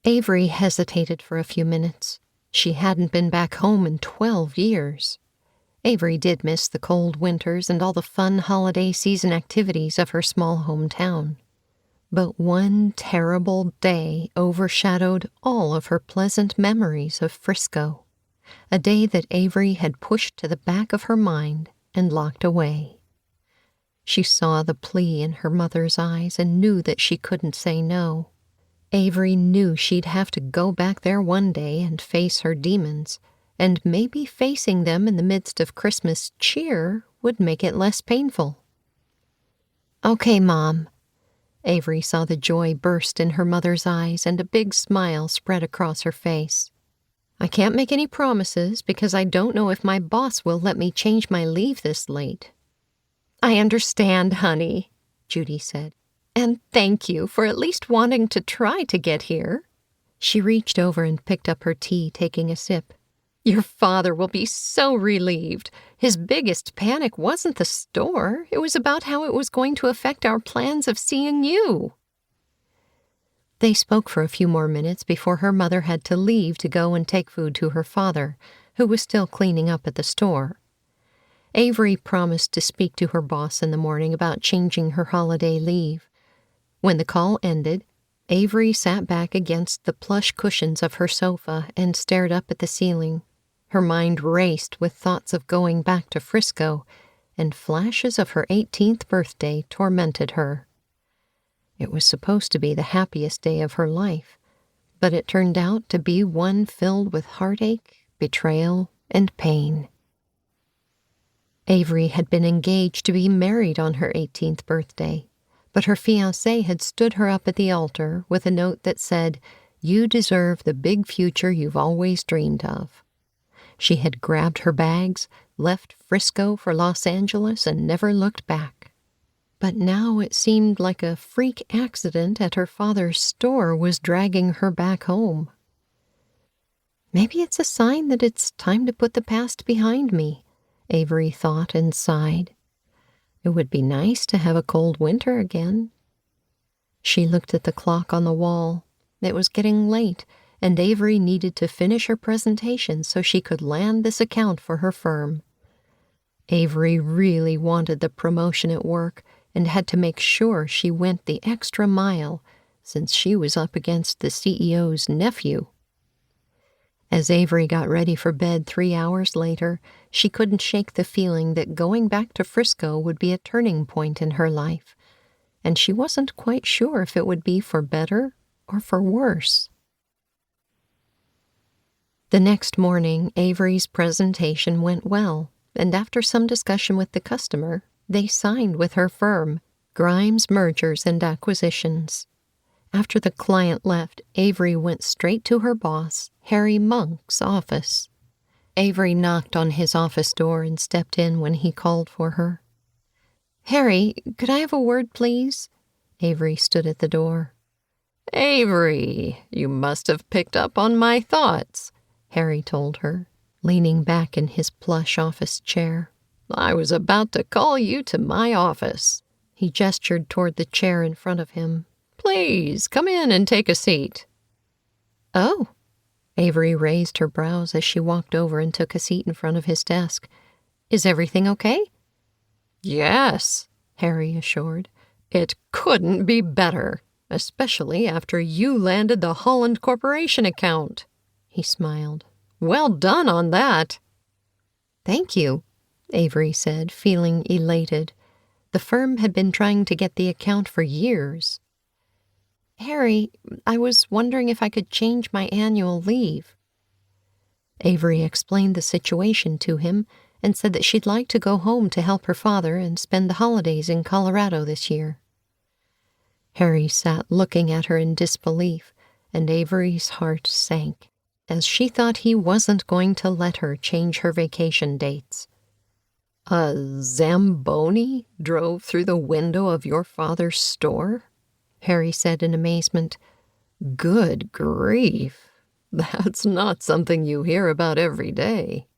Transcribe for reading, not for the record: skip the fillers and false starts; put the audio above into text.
Avery hesitated for a few minutes. She hadn't been back home in 12 years. Avery did miss the cold winters and all the fun holiday season activities of her small hometown. But one terrible day overshadowed all of her pleasant memories of Frisco, a day that Avery had pushed to the back of her mind and locked away. She saw the plea in her mother's eyes and knew that she couldn't say no. Avery knew she'd have to go back there one day and face her demons, and maybe facing them in the midst of Christmas cheer would make it less painful. "Okay, Mom." Avery saw the joy burst in her mother's eyes and a big smile spread across her face. "I can't make any promises because I don't know if my boss will let me change my leave this late." "I understand, honey," Judy said. "And thank you for at least wanting to try to get here." She reached over and picked up her tea, taking a sip. "Your father will be so relieved. His biggest panic wasn't the store. It was about how it was going to affect our plans of seeing you." They spoke for a few more minutes before her mother had to leave to go and take food to her father, who was still cleaning up at the store. Avery promised to speak to her boss in the morning about changing her holiday leave. When the call ended, Avery sat back against the plush cushions of her sofa and stared up at the ceiling. Her mind raced with thoughts of going back to Frisco, and flashes of her 18th birthday tormented her. It was supposed to be the happiest day of her life, but it turned out to be one filled with heartache, betrayal, and pain. Avery had been engaged to be married on her 18th birthday, but her fiancé had stood her up at the altar with a note that said, "You deserve the big future you've always dreamed of." She had grabbed her bags, left Frisco for Los Angeles, and never looked back. But now it seemed like a freak accident at her father's store was dragging her back home. "Maybe it's a sign that it's time to put the past behind me," Avery thought and sighed. It would be nice to have a cold winter again. She looked at the clock on the wall. It was getting late, and Avery needed to finish her presentation so she could land this account for her firm. Avery really wanted the promotion at work and had to make sure she went the extra mile since she was up against the CEO's nephew. As Avery got ready for bed 3 hours later, she couldn't shake the feeling that going back to Frisco would be a turning point in her life, and she wasn't quite sure if it would be for better or for worse. The next morning, Avery's presentation went well, and after some discussion with the customer, they signed with her firm, Grimes Mergers and Acquisitions. After the client left, Avery went straight to her boss, Harry Monk's office. Avery knocked on his office door and stepped in when he called for her. "Harry, could I have a word, please?" Avery stood at the door. "Avery, you must have picked up on my thoughts," Harry told her, leaning back in his plush office chair. "I was about to call you to my office." He gestured toward the chair in front of him. "Please, come in and take a seat." "Oh." Avery raised her brows as she walked over and took a seat in front of his desk. "Is everything okay?" "Yes," Harry assured. "It couldn't be better, especially after you landed the Holland Corporation account." He smiled. "Well done on that." "Thank you," Avery said, feeling elated. The firm had been trying to get the account for years. "Harry, I was wondering if I could change my annual leave." Avery explained the situation to him and said that she'd like to go home to help her father and spend the holidays in Colorado this year. Harry sat looking at her in disbelief, and Avery's heart sank, as she thought he wasn't going to let her change her vacation dates. "A Zamboni drove through the window of your father's store?" Harry said in amazement. "Good grief! That's not something you hear about every day."